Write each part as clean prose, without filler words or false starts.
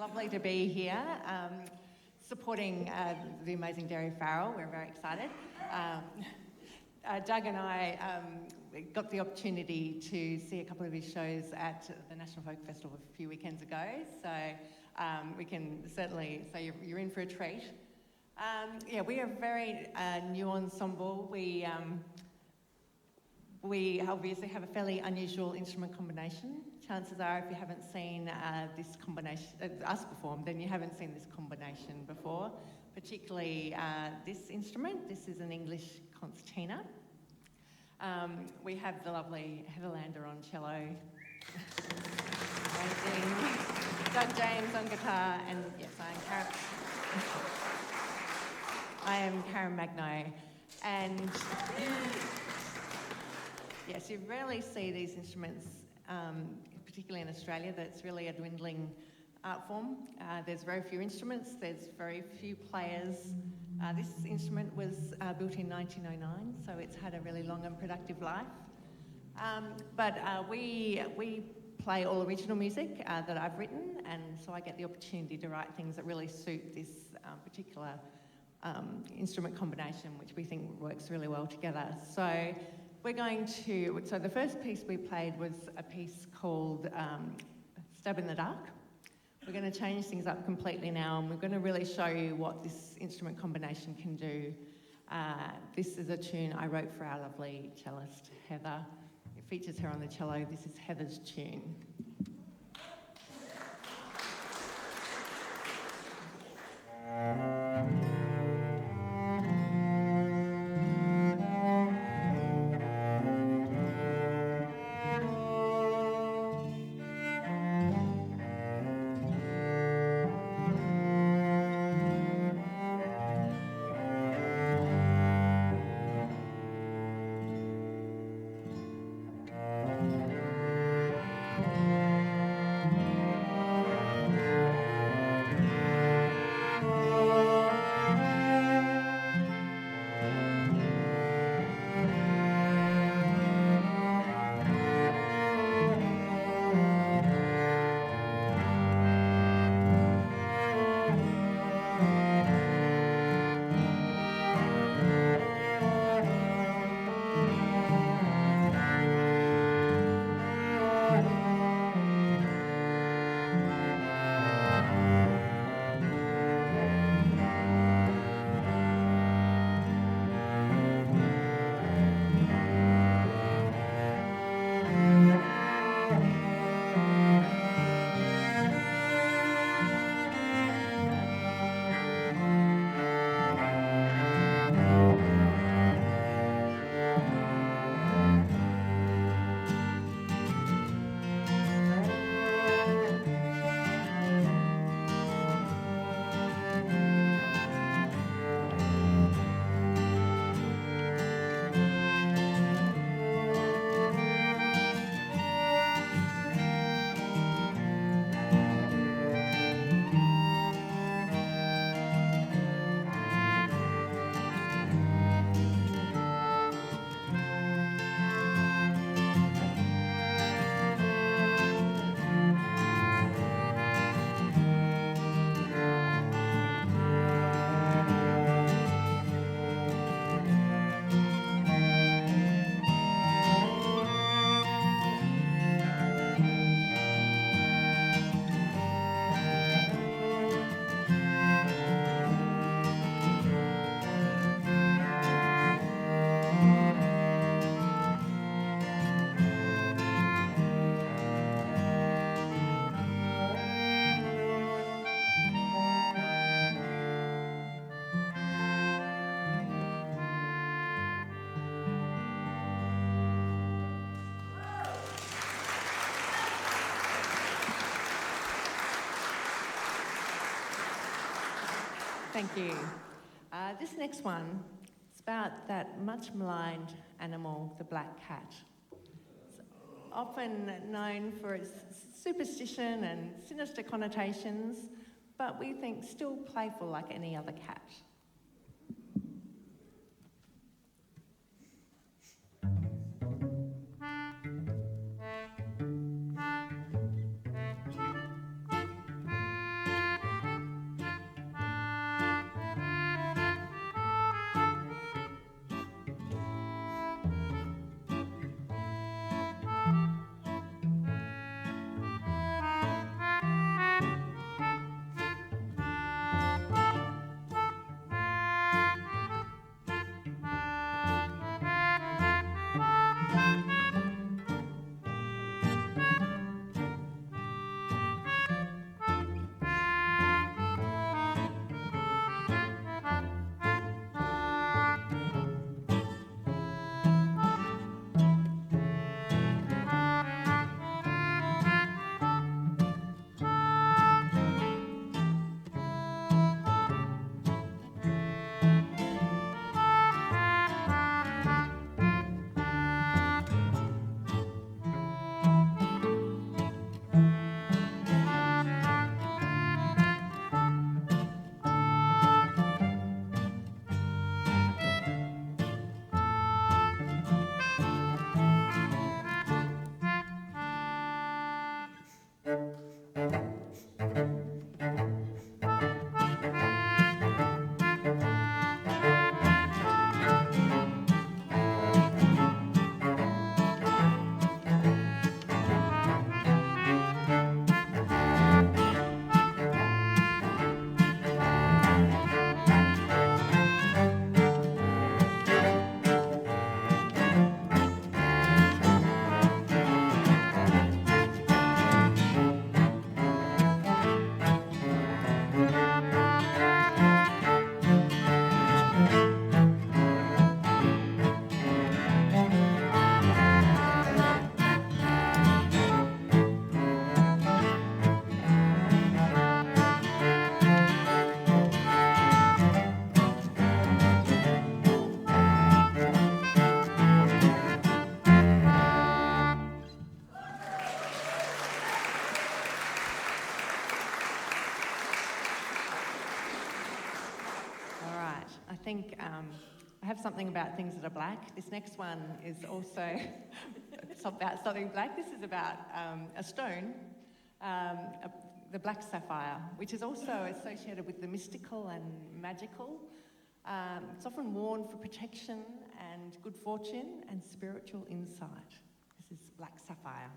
lovely to be here, supporting the amazing Derry Farrell. We're very excited. Doug and I got the opportunity to see a couple of his shows at the National Folk Festival a few weekends ago, so we can certainly say you're in for a treat. Yeah, we are a very new ensemble. We obviously have a fairly unusual instrument combination. Chances are, if you haven't seen this combination, us perform, then you haven't seen this combination before, particularly this instrument. This is an English concertina. We have the lovely Heather Lander on cello, amazing, Doug James on guitar, and yes, I am Karen Magno, and yes, you rarely see these instruments, particularly in Australia. That's really a dwindling art form. There's very few instruments, there's very few players. This instrument was built in 1909, so it's had a really long and productive life. But we play all original music that I've written, and so I get the opportunity to write things that really suit this particular instrument combination, which we think works really well together. So the first piece we played was a piece called Stab in the Dark. We're going to change things up completely now, and we're going to really show you what this instrument combination can do. This is a tune I wrote for our lovely cellist, Heather. It features her on the cello. This is Heather's tune. Thank you. This next one is about that much maligned animal, the black cat. It's often known for its superstition and sinister connotations, but we think still playful like any other cat. think I have something about things that are black. This next one is also about something black. This is about a stone, the black sapphire, which is also associated with the mystical and magical. It's often worn for protection and good fortune and spiritual insight. This is black sapphire.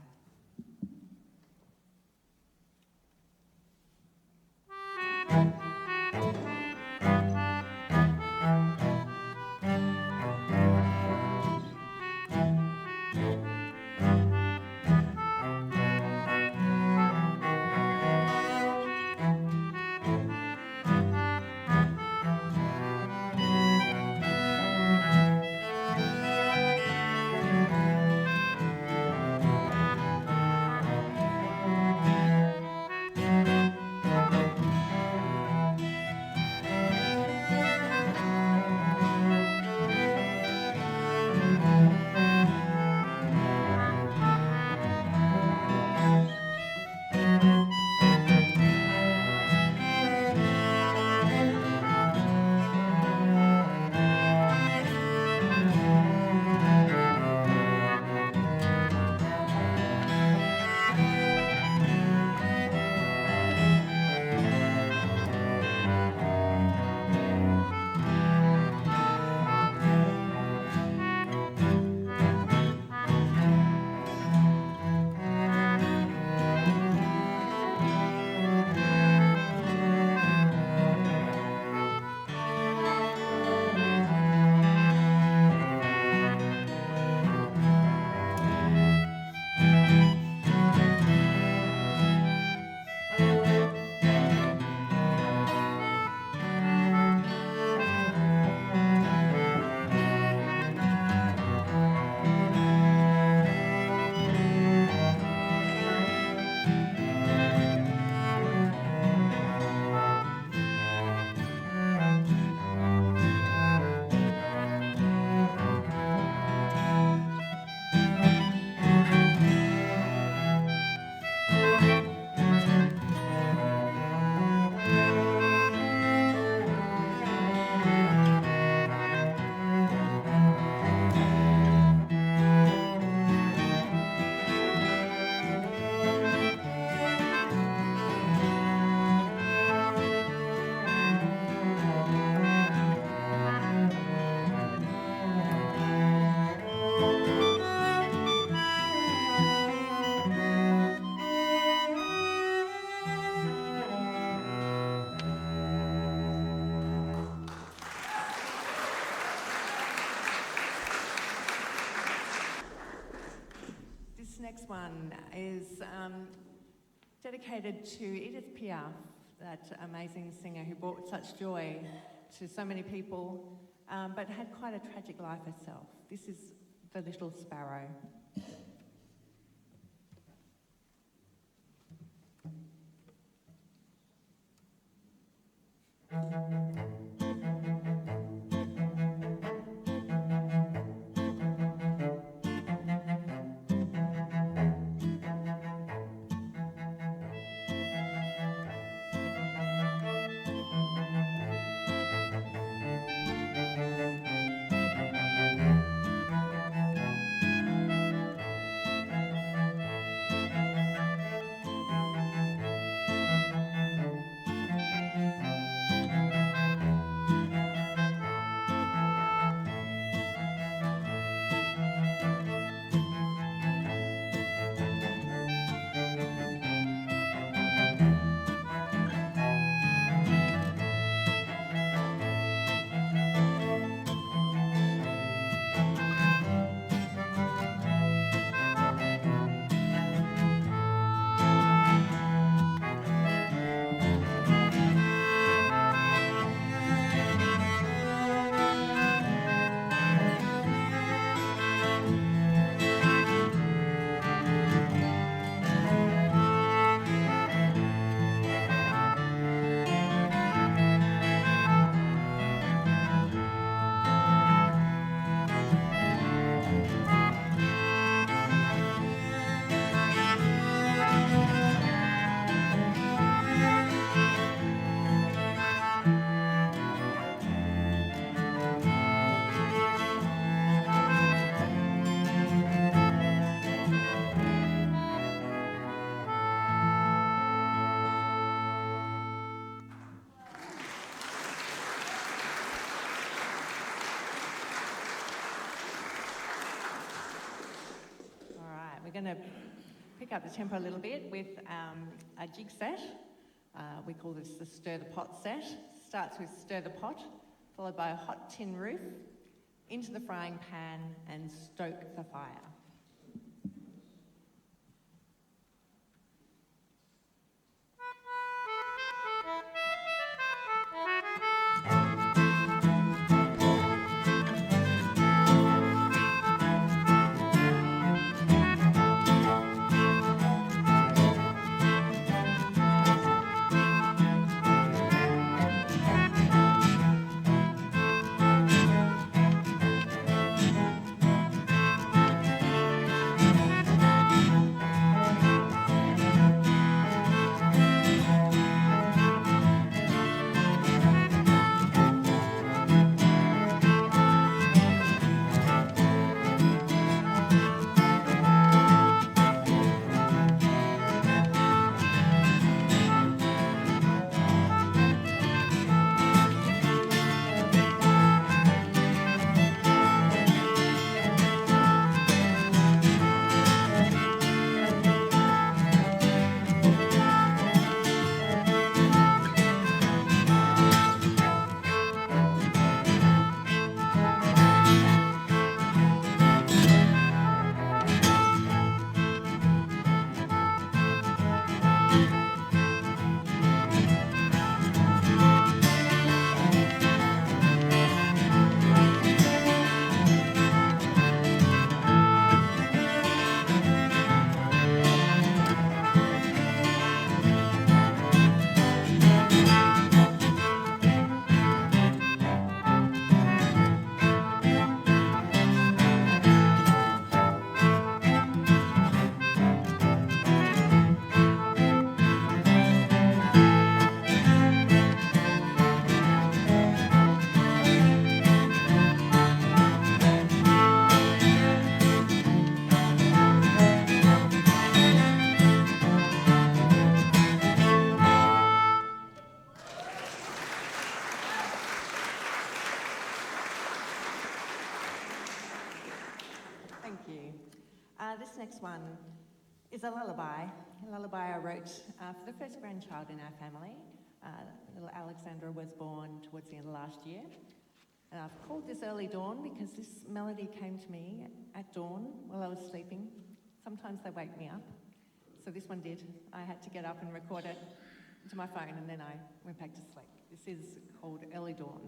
This next one is dedicated to Edith Piaf, that amazing singer who brought such joy to so many people, but had quite a tragic life herself. This is The Little Sparrow. we're going to pick up the tempo a little bit with a jig set. We call this the stir the pot set. Starts with stir the pot, followed by a hot tin roof, into the frying pan and stoke the fire. Thank you. This next one is a lullaby. A lullaby I wrote for the first grandchild in our family. Little Alexandra was born towards the end of last year. And I've called this Early Dawn because this melody came to me at dawn while I was sleeping. Sometimes they wake me up. So this one did. I had to get up and record it to my phone and then I went back to sleep. This is called Early Dawn.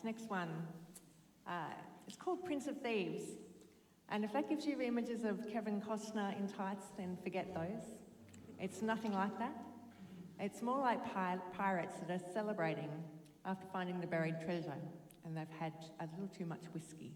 next one. It's called Prince of Thieves. And if that gives you images of Kevin Costner in tights, then forget those. It's nothing like that. It's more like pirates that are celebrating after finding the buried treasure, and they've had a little too much whiskey.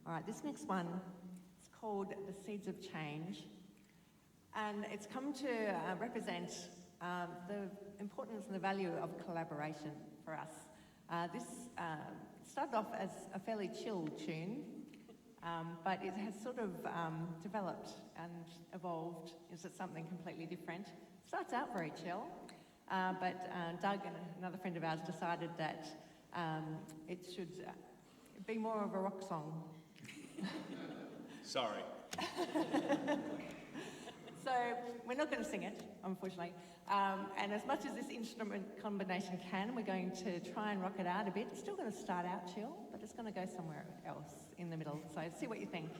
All right, this next one is called The Seeds of Change, and it's come to represent the importance and the value of collaboration for us. This started off as a fairly chill tune, but it has sort of developed and evolved into something completely different. It starts out very chill, but Doug and another friend of ours decided that it should be more of a rock song. Sorry. So we're not going to sing it, unfortunately. And as much as this instrument combination can, we're going to try and rock it out a bit. It's still going to start out chill, but it's going to go somewhere else in the middle. So see what you think.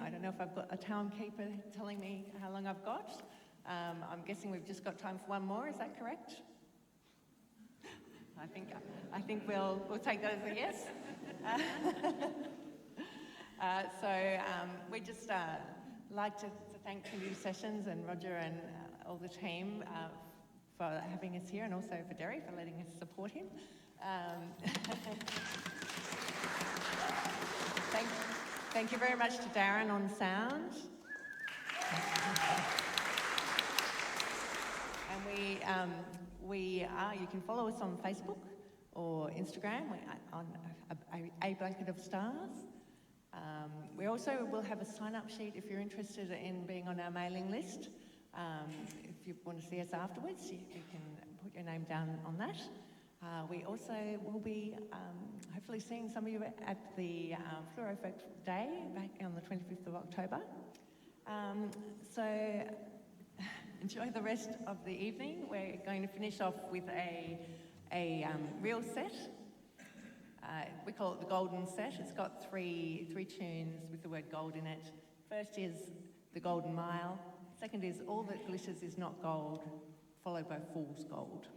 I don't know if I've got a townkeeper telling me how long I've got. I'm guessing we've just got time for one more. Is that correct? I think we'll take that as a yes. We just like to thank Trinity Sessions and Roger and all the team for having us here, and also for Derry for letting us support him. Thank you very much to Darren on sound. And you can follow us on Facebook or Instagram on A Blanket of Stars. We also will have a sign-up sheet if you're interested in being on our mailing list. If you want to see us afterwards, you can put your name down on that. We also will be hopefully seeing some of you at the Fluoro Folk Day back on the 25th of October. So enjoy the rest of the evening. We're going to finish off with a reel set. We call it the Golden Set. It's got three tunes with the word gold in it. First is The Golden Mile. Second is All That Glitters Is Not Gold, followed by Fool's Gold.